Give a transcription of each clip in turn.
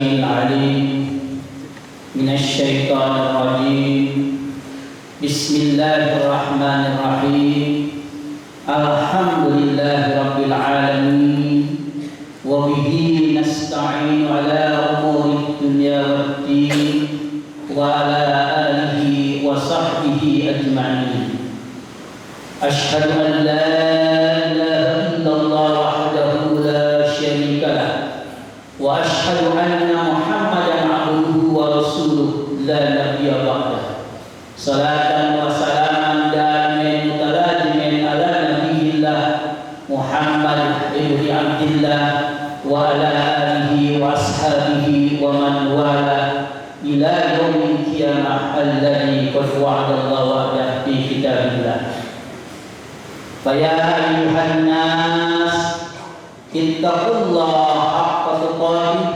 العليم من الشيطان الرجيم. بسم الله الرحمن الرحيم. الحمد لله رب العالمين وبه نستعين على أمور الدنيا والدين وعلى آله وصحبه أجمعين. أشهد أن لا إله إلا الله وحده لا شريك له وأشهد أن محمدا عبده ورسوله لا نبي بعده. صلاة وسلاما دائما متلازما على نبي الله محمد بن عبد الله وعلى آله وأصحابه ومن والاه إلى يوم القيامة الذي قد وعد الله وعده في كتاب الله. فيا أيها الناس اتقوا الله حق تقاته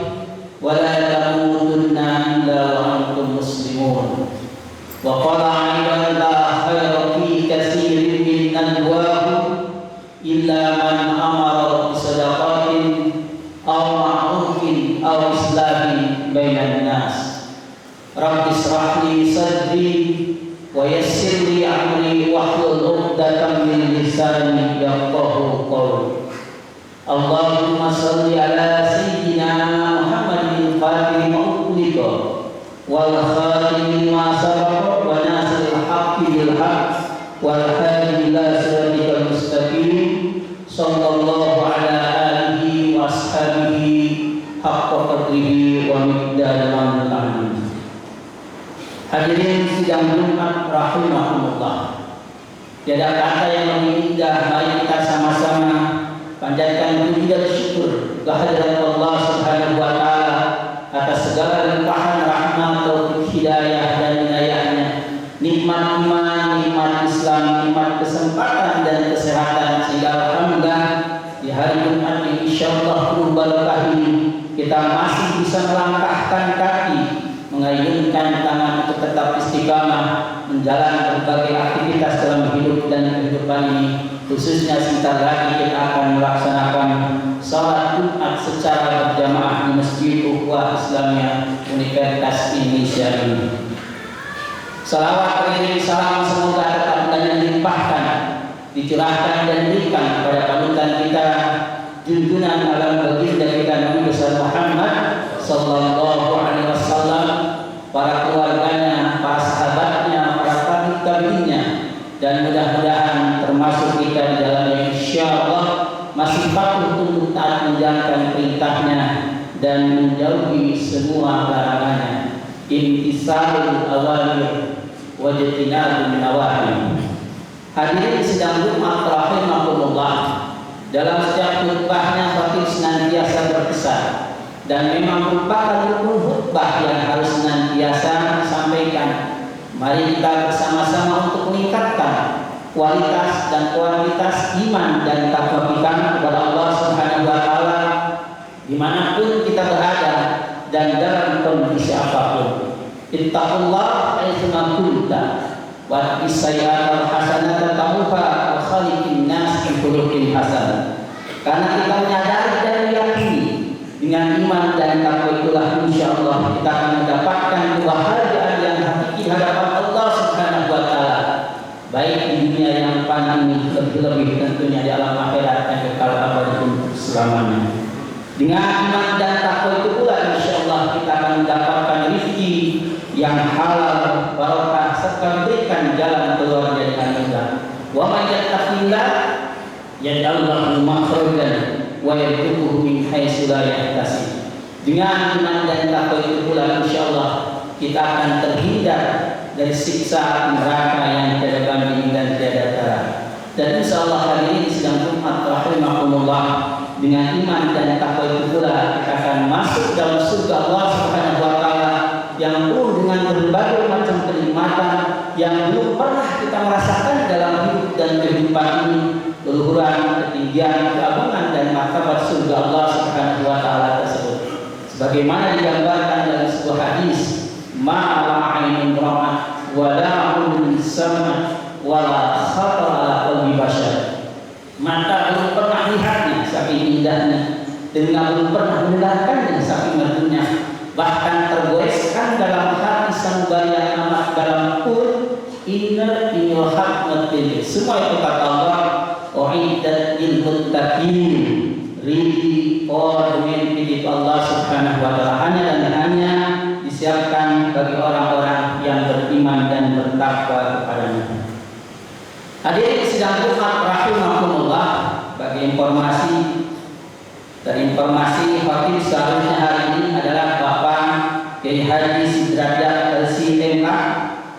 ولا تموتن إلا وأنتم مسلمون. وقال أيضا لا خير في كثير من نجواهم إلا من أمر بصدقة أو معروف أو إصلاح بين الناس. رب اشرح لي صدري ويسر لي أمري واحلل عقدة من لساني يفقهوا قولي. اللهم صل على سيدنا محمد الفاتح لما أغلق والخاتم لما سبق وناصر الحق بالحق والهادي إلى صراطك المستقيم صلى الله على آله وأصحابه حق قدره ومقداره العظيم. Hadirin sidang Jumat rahimahumullah. Tiada kata yang lebih indah, mari kita sama-sama panjatkan puji dan syukur kehadirat Allah Subhanahu wa taala atas segala limpahan rahmat, taufik, hidayah dan inayahnya, nikmat iman, nikmat Islam, nikmat kesempatan dan kesehatan, sehingga alhamdulillah di hari Jumat ini insyaallah penuh barokah ini kita masih bisa melangkahkan kaki, mengayunkan tangan untuk tetap istiqamah menjalani berbagai aktivitas dalam hidup dan kehidupan ini. Khususnya sebentar lagi kita akan melaksanakan salat Jumat secara berjamaah di Masjid Ukhuwah Islamiyah Universitas Indonesia ini. Salawat beriring salam semoga tetap dan dilimpahkan, dicurahkan dan diberikan kepada panutan kita, junjungan alam baginda kita Nabi besar Muhammad sallallahu alaihi wasallam, para keluarganya, para sahabatnya, para tabi'innya, dan mudah-mudahan termasuk kita di dalamnya insyaallah masih patuh untuk taat menjalankan perintahnya dan menjauhi semua larangannya. Imtisalul awamir wa ijtinabun nawahi. Hadirin sidang Jumat rahimahumullah, dalam setiap khutbahnya khatib senantiasa berpesan dan memang merupakan rukun khutbah yang harus senantiasa disampaikan. Mari kita bersama-sama untuk meningkatkan kualitas dan kuantitas iman dan takwa kita kepada Allah Subhanahu wa taala dimanapun kita berada dan dalam kondisi apapun. Ittaqullah aitsuma kunta wa bisayyi'atil hasanata tamuha wa khaliqin nas bi khuluqin hasan. Karena kita menyadari dan meyakini dengan iman dan takwa itulah insyaallah kita akan mendapatkan kebahagiaan yang hakiki hadapan Allah Subhanahu wa taala, baik di dunia yang fana ini, lebih-lebih tentunya di alam akhirat yang kekal abadi untuk selamanya. Dengan iman dan takwa itu pula insyaallah kita akan mendapatkan rezeki yang halal, barokah, serta diberikan jalan keluar dari mudah. Wa may yattaqillah yaj'al lahu makhrajan wa yarzuqhu min haitsu la yahtasib. Dengan iman dan takwa itu pula insyaallah kita akan terhindar dari siksa neraka yang tiada banding dan tiada tara. Dan insyaallah hadirin sidang Jumat rahimahumullah, dengan iman dan takwa itu pula kita akan masuk dalam surga Allah Subhanahu wa taala yang penuh dengan berbagai macam kenikmatan yang belum pernah kita merasakan dalam hidup dan kehidupan ini. Keluhuran, ketinggian, keagungan dan martabat surga Allah Subhanahu wa taala tersebut sebagaimana digambarkan dalam sebuah hadis, ma la 'ainun ra'at wa la 'udhun sami'at wa la khatara 'ala qalbi bashar. Mata belum pernah lihatnya saking indahnya, telinga belum pernah mendengarkannya saking merdunya, bahkan tergoreskan dalam hati sanubari yang amat dalam pun inna inul haqmatil. Semua itu kata Allah, uiddat lil muttaqin, ridhi orang pilih Allah Subhanahu wa taala, hanya dan hanya disiapkan bagi orang-orang yang beriman dan bertakwa kepadanya. Hadirin sidang Jumat rahimahumullah, bagi informasi khatib seharusnya hari ini adalah Bapak Kiai Haji Sudrajat LC-MA.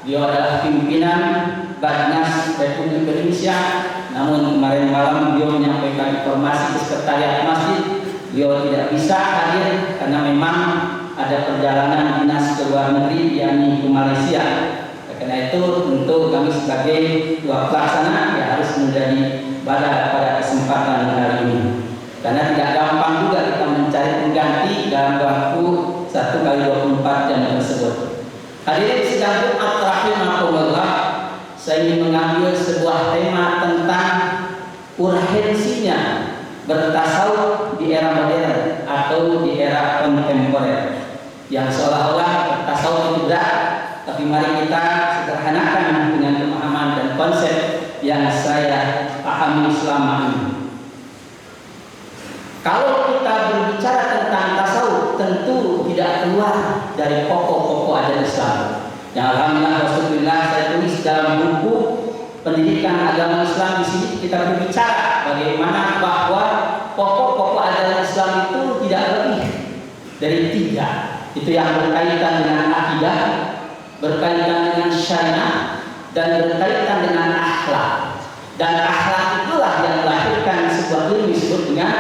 Beliau adalah pimpinan Badnas Republik Indonesia. Namun kemarin malam beliau menyampaikan informasi ke sekretariat masjid. Beliau tidak bisa hadir karena memang ada perjalanan dinas ke luar negeri, yakni ke Malaysia. Karena itu tentu kami sebagai ketua pelaksana harus menjadi pada kesempatan hari ini. Karena tidak gampang juga kita mencari pengganti dalam waktu 1x24 jam tersebut. Hadirin sidang Jumat rahimahumullah, saya ingin mengambil sebuah tema tentang urgensinya bertasawuf di era modern atau di era kontemporer. Yang seolah-olah bertasawuf itu berat, tapi mari kita sederhanakan dengan pemahaman dan konsep yang saya pahami selama ini. Kalau kita berbicara tentang tasawuf, tentu tidak keluar dari pokok-pokok ajaran Islam. Yang alhamdulillah Rasulullah saya tulis dalam buku pendidikan agama Islam. Di sini kita berbicara bagaimana bahwa pokok-pokok ajaran Islam itu tidak lebih dari 3. Itu yang berkaitan dengan akidah, berkaitan dengan syariah, dan berkaitan dengan akhlak. Dan akhlak itulah yang melahirkan sebuah ilmu disebut dengan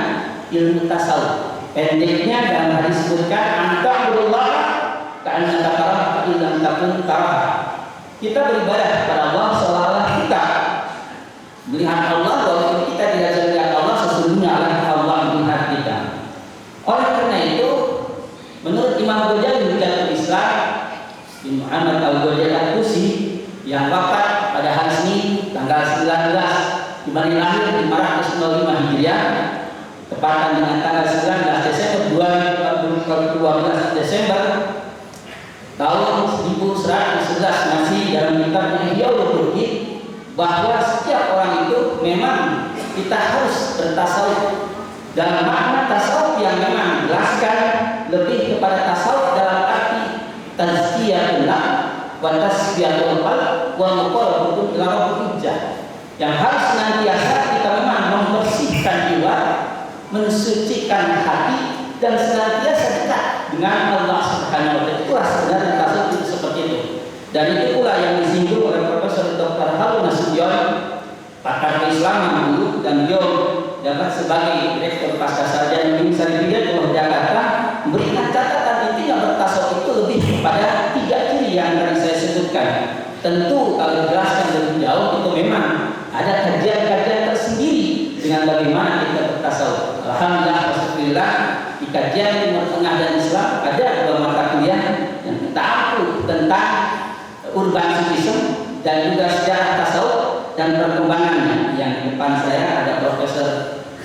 ilmu tasawuf. Pendeknya dalam hadis disebutkan anta'budullah ka'annaka tarahu fa illam takun tarahu. Kita beribadah kepada Allah seolah-olah kita melihat Allah, walaupun kita tidak melihat Allah, sesungguhnya Allah melihat kita. Oleh karena itu, menurut Imam Ghazali Hujatul Islam bin Muhammad Al-Ghazali Al-Tusi yang wafat pada hari Senin tanggal 19 di mana lahir 505 Hijriah, tepatan dengan tanggal 19 Desember 12 Desember tahun 1111 masih dalam kitabnya Ihya Ulumuddin, bahwa setiap orang itu memang kita harus bertasawuf dalam makna tasawuf yang memang dijelaskan lebih kepada tasawuf dalam arti tazkiyatullah wa tasfiyatul qalb wa muqarrabatul ila rabbil hujjah, yang harus senantiasa kita memang membersihkan jiwa, mensucikan hati, dan senantiasa dekat dengan Allah Subhanahu wa taala. Itulah sebenarnya tasawuf itu seperti itu. Dan itu pula yang disinggung oleh Profesor Dr. Harun Nasution, pakar keislaman dulu, dan beliau dapat sebagai Direktur Pascasarjana Universitas Syariah Jakarta, memberikan catatan intinya bertasawuf itu lebih kepada 3 ciri yang tadi saya sebutkan. Tentu kalau dijelaskan lebih jauh itu memang ada kajian-kajian tersendiri dengan bagaimana kita bertasawuf. Alhamdulillah, Alhamdulillah, di kajian Timur Tengah dan Islam ada 2 mata kuliah yang kita ampu tentang urban sufism dan juga sejarah tasawuf dan perkembangannya. Yang di depan saya ada Profesor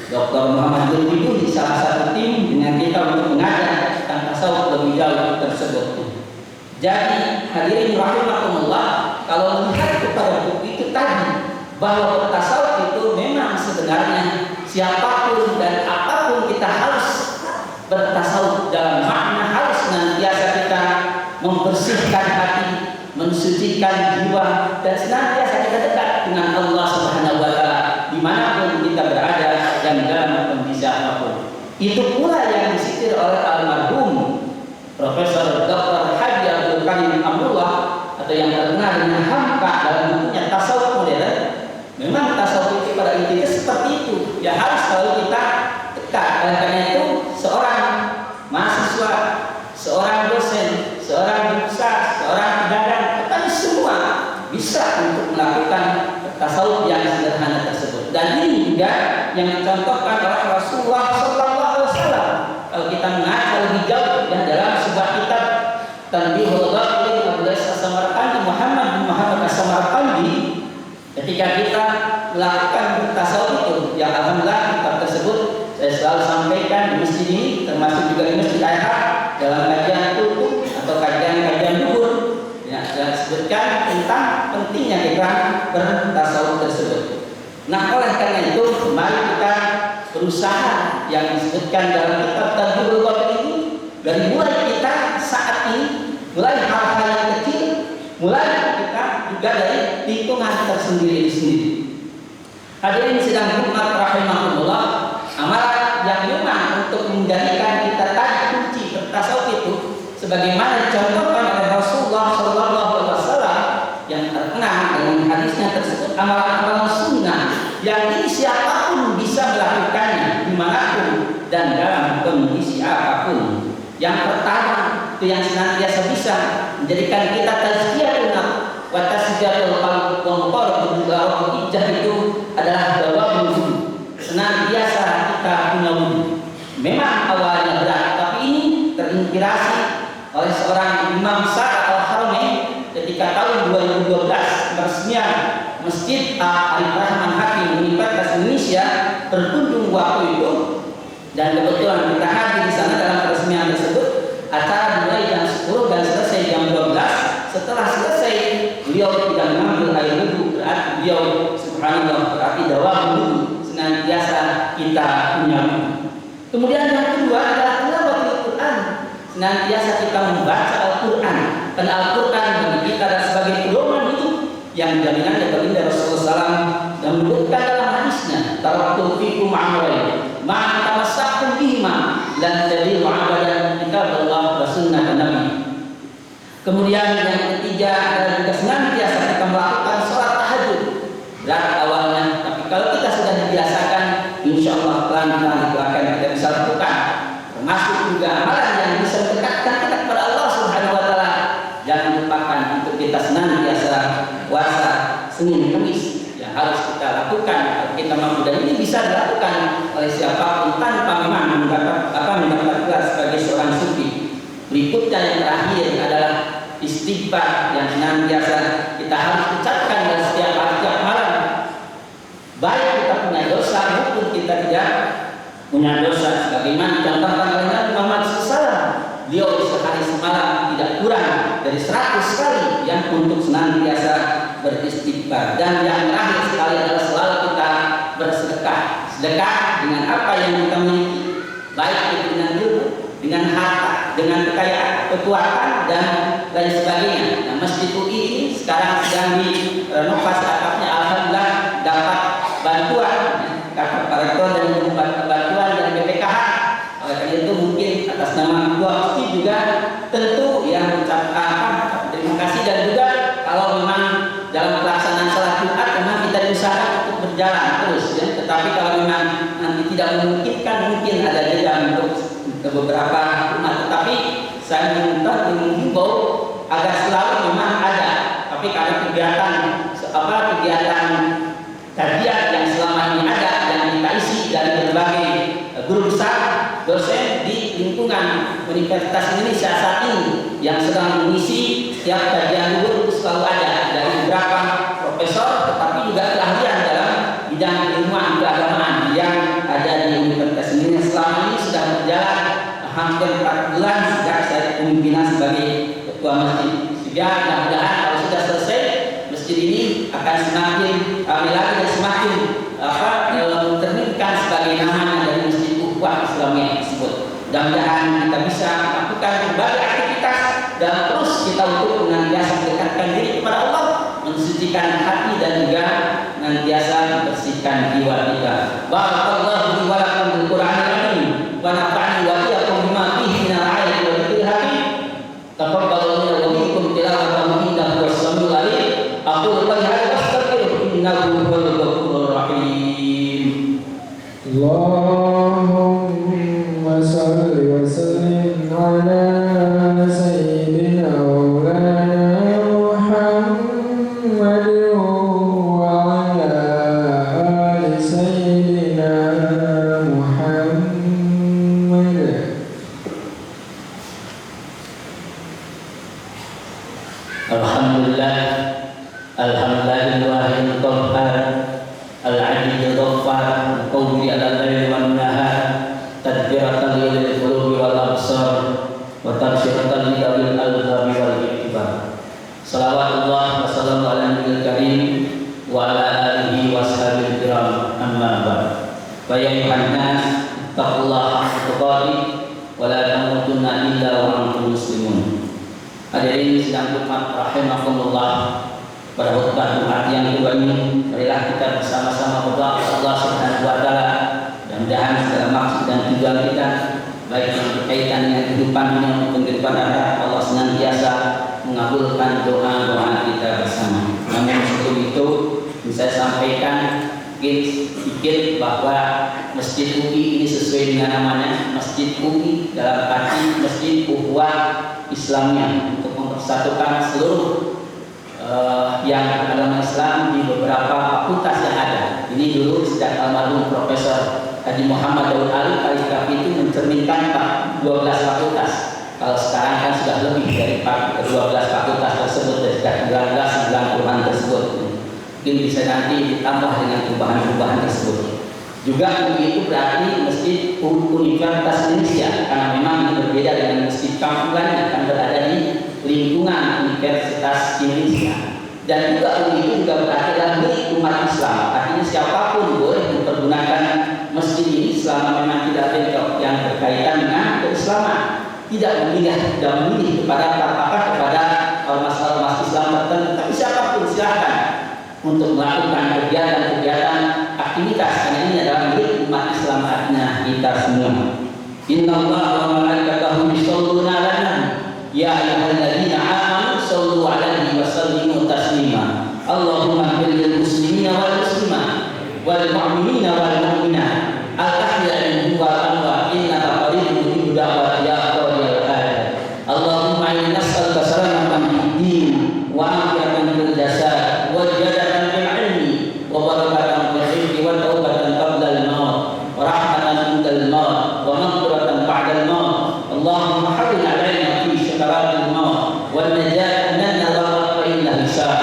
Dr. Muhammad Zulkifli, salah satu tim dengan kita untuk mengajar tentang tasawuf lebih jauh tersebut. Jadi hadirin rahimahumullah, kalau melihat kepada buku itu tadi bahwa tasawuf itu memang sebenarnya siapapun dan apapun kita harus bertasawuf dalam makna harus senantiasa kita membersihkan hati, mensucikan jiwa, dan senantiasa kita dekat dengan Allah Subhanahu wa taala dimanapun kita berada dan dalam kondisi apapun. Itu pula yang disitir oleh almarhum Profesor Dr. Haji Abdul Karim Amrullah atau yang terkenal dengan Hamka dalam bukunya Tasawuf Modern. Memang tasawuf itu pada intinya seperti itu. Ya harus selalu kita dekat. Oleh karena itu seorang mahasiswa, seorang dosen, seorang guru besar, seorang pedagang, tetapi semua bisa untuk melakukan tasawuf yang sederhana tersebut. Dan ini juga yang dicontohkan oleh Rasulullah SAW. Kalau kita mengajar lebih jauh dalam sebuah kitab Tanbihul Ghafilin Abdul As-Samarqandi, Muhammad bin Muhammad As-Samarqandi, ketika kita melakukan tasawuf itu, yang alhamdulillah kitab tersebut saya selalu sampaikan di masjid ini, termasuk juga di masjid Ayah dalam kajian itu Nah, oleh karena itu mari kita berusaha yang disebutkan dalam kitab Tadbirul Qadir ini, dari mulai kita saat ini, mulai hal-hal yang kecil, mulai kita juga dari lingkungan tersendiri sendiri. Hadirin sedang hikmat rahimahullah, amalan yang memang untuk menjadikan kita tadi kunci bertasawuf itu, sebagaimana dicontohkan oleh Rasulullah SAW yang terkenal dengan hadisnya tersebut, amalan-amalan sunnah yang ini siapapun bisa melakukannya dimanapun dan dalam kondisi apapun. Yang pertama itu yang senantiasa bisa menjadikan kita tazkiyatun nafs wa tasfiyatul qalb wa muqarrabatul ijah itu adalah dawamul wudu. Senantiasa kita punya wudu. Memang awalnya berat, tapi ini terinspirasi oleh seorang Imam Sa'ad Al-Haramain ketika tahun 2012 peresmian Masjid Arif Rahman Hakim Universitas Indonesia berkunjung waktu itu, dan kebetulan kita hadir di sana dalam peresmian tersebut. Acara dimulai jam 10 dan selesai jam 12. Setelah selesai beliau tidak mengambil air wudu, berarti beliau subhanallah berarti dawam wudu, senantiasa kita punya wudu. Kemudian yang kedua adalah tilawatul Quran, senantiasa kita membaca Al-Quran. Dan Al-Quran bagi kita adalah sebagai pedoman hidup yang jaminannya baginda Rasulullah SAW dan menyebutkan dalam hadisnya, taraktu fikum amrayn ma tamassaktum bihima lan tadillu abadan kitabullah wa sunnah Nabi. Kemudian yang ketiga adalah juga senantiasa kita melakukan sholat tahajud. Berat awalnya, tapi kalau kita sudah dibiasakan, insya Allah pelan-pelan itu akan kita bisa lakukan. Termasuk juga amalan yang bisa mendekatkan kita kepada Allah Subhanahu Wa Taala. Jangan lupakan untuk kita senantiasa puasa Senin Kamis yang harus kita lakukan kalau kita mampu, dan ini bisa dilakukan oleh siapapun tanpa memang mendapat gelar sebagai seorang sufi. Berikutnya yang terakhir adalah istighfar yang senantiasa kita harus ucapkan dalam setiap hari, setiap malam. Baik kita punya dosa maupun kita tidak punya dosa, sebagaimana dicontohkan oleh Nabi Muhammad SAW. Beliau sehari semalam tidak kurang dari 100 kali yang untuk senantiasa beristighfar. Dan yang terakhir sekali adalah selalu kita bersedekah. Sedekah dengan apa yang kita miliki, baik itu dengan ilmu, dengan harta, dengan kekayaan, kekuatan dan lain sebagainya. Nah, Masjid UI ini sekarang sedang direnovasi atapnya, alhamdulillah dapat bantuan Pak Rektor dan mendapat bantuan dari BPKH. Oleh karena itu mungkin atas nama Ketua Mufti juga tentu yang mengucapkan terima kasih, dan juga kalau memang dalam pelaksanaan salat Jumat memang kita diusahakan untuk berjalan terus ya. Tetapi kalau memang nanti tidak memungkinkan, mungkin ada jeda untuk beberapa umat. Tetapi saya menghimbau agar selalu memang ada. Tapi karena kegiatan kajian yang selama ini ada yang kita isi dari berbagai guru besar dosen di lingkungan Universitas Indonesia saat ini yang sedang mengisi setiap kajian guru, selalu ada dari beberapa profesor, tetapi juga keahlian dalam bidang ilmuwan keagamaan yang ada di Universitas Indonesia. Selama ini sudah berjalan hampir 4 bulan sejak saya kepemimpinan sebagai ketua masjid. Sehingga mudah-mudahan kalau sudah selesai, masjid ini akan semakin ramai lagi dan semakin terningkan sebagai namanya dari Masjid Ukhuwah Islamiyah tersebut. Mudah-mudahan kita bisa melakukan berbagai aktivitas dan terus kita untuk senantiasa mendekatkan diri kepada Allah, mensucikan hati dan juga senantiasa membersihkan jiwa kita. Barakallahu li wa lakum bil Qur'anil azim wa nafa'ani wa iyyakum bima fihi minal ayati wa dzikril hakim. Taqabbalu minna wa minkum tilawatan innahu was-sami'ul 'alim. Aqulu qawli hadza wa astaghfiruhu innahu huwal ghafurur rahim. Allahumma shalli wa sallim ala sayyidina maulana Muhammad wa ala ali sayyidina Muhammad. Alhamdulillah, alhamdulillahil qahhar, al-'aliyyil ghaffar, qawli al-laili wan nahar, tadbiratan lil qulubi wal absar, wa tabsyiratan lil albabi wal iktibar. Salawatullah wa salamu ala nabiyil karim wa ala alihi wa sahbihi kiram. Ya ayuhan nas taqullaha haqqa tuqatih wa la tamutunna illa wa antum muslimun. Hadirin sidang Jumat rahimakumullah. Pada khutbah Jumat yang kedua ini, marilah kita bersama-sama berdoa kepada Allah Subhanahu wa taala. Mudah-mudahan segala maksud dan tujuan kita, baik yang berkaitan dengan kehidupan dunia maupun kehidupan akhirat, Allah senantiasa mengabulkan doa-doa kita bersama. Namun sebelum itu, bisa saya sampaikan sedikit bahwa Masjid UI ini sesuai dengan namanya, Masjid UI dalam arti Masjid Ukhuwah Islamiyah, untuk mempersatukan seluruh yang agama Islam di beberapa fakultas yang ada. Ini dulu sejak almarhum Profesor Haji Muhammad Daud Ali Al-Ikhaf itu mencerminkan 12 fakultas. Kalau sekarang kan sudah lebih dari 12 fakultas tersebut sejak 1990-an tersebut. Mungkin bisa nanti ditambah dengan perubahan-perubahan tersebut. Juga UI itu berarti Masjid Universitas Indonesia, karena memang ini berbeda dengan masjid kampung lainnya, kan berada di lingkungan Universitas Indonesia. Dan juga UI itu juga berarti adalah milik umat Islam. Artinya siapapun boleh mempergunakan masjid ini selama memang tidak bentrok yang berkaitan dengan keislaman. Tidak memilih kepada ormas-ormas Islam tertentu, tapi siapapun silahkan untuk melakukan kegiatan-kegiatan aktivitas, karena ini adalah milik umat Islam, artinya kita semua. Innallaha wa malaikatahu yusholluna 'alan nabi ya ayyuhalladzina amanu shollu 'alaihi wa sallimu taslima. Allahumma ighfir lil muslimina wal muslimat wal mu'minina wal mu'minat al-ahya'i minhum wal amwat innaka qaribun mujibud da'wat ya qadiyal hajat. Allahumma inna nas'aluka salamatan fid din wa afiyatan fil jasad wa ziyadatan fil ilmi wa barakatan fil rizqi wa taubatan qabla al-maut wa rahmatan 'inda al-maut wa maghfiratan ba'da al-maut. Allahumma hawwin 'alaina fi sakaratil maut wan najata minan nar wa inna hisab.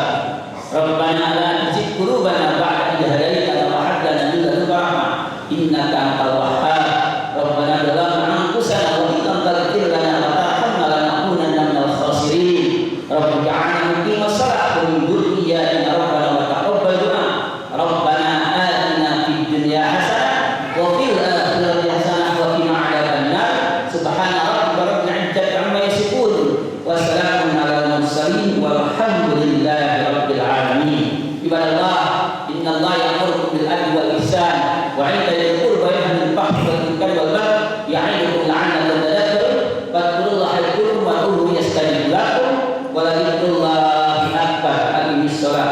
Rabbana la tuzigh qulubana ba'da idh hadaytana wa hab lana min ladunka rahmah innaka antal wahhab. Rabbana zalamna anfusana wa in lam taghfir lana wa tarhamna lanakunanna minal khasirin. Rabbana ij'alna muqimas shalah wa min dhurriyyatina rabbana wa taqabbal du'a. Rabbana atina fid dunya hasanah wa fil akhirati hasanah wa qina 'adzabannar. Subhana rabbika rabbil 'izzati 'amma yasifun wa salamun 'alal mursalin walhamdulillahi rabbil alamin. Ibadallah, innallaha ya'muru bil 'adli wal ihsan wa 'ita dhil qurba wa yanha 'anil fahsya'i wal munkari wal baghi ya'idukum la'allakum tadhakkarun. Fadhkurullaha yadhkurkum wad'uuhu yastajib lakum wa la dhikrullahi akbar. Aqimis shalah.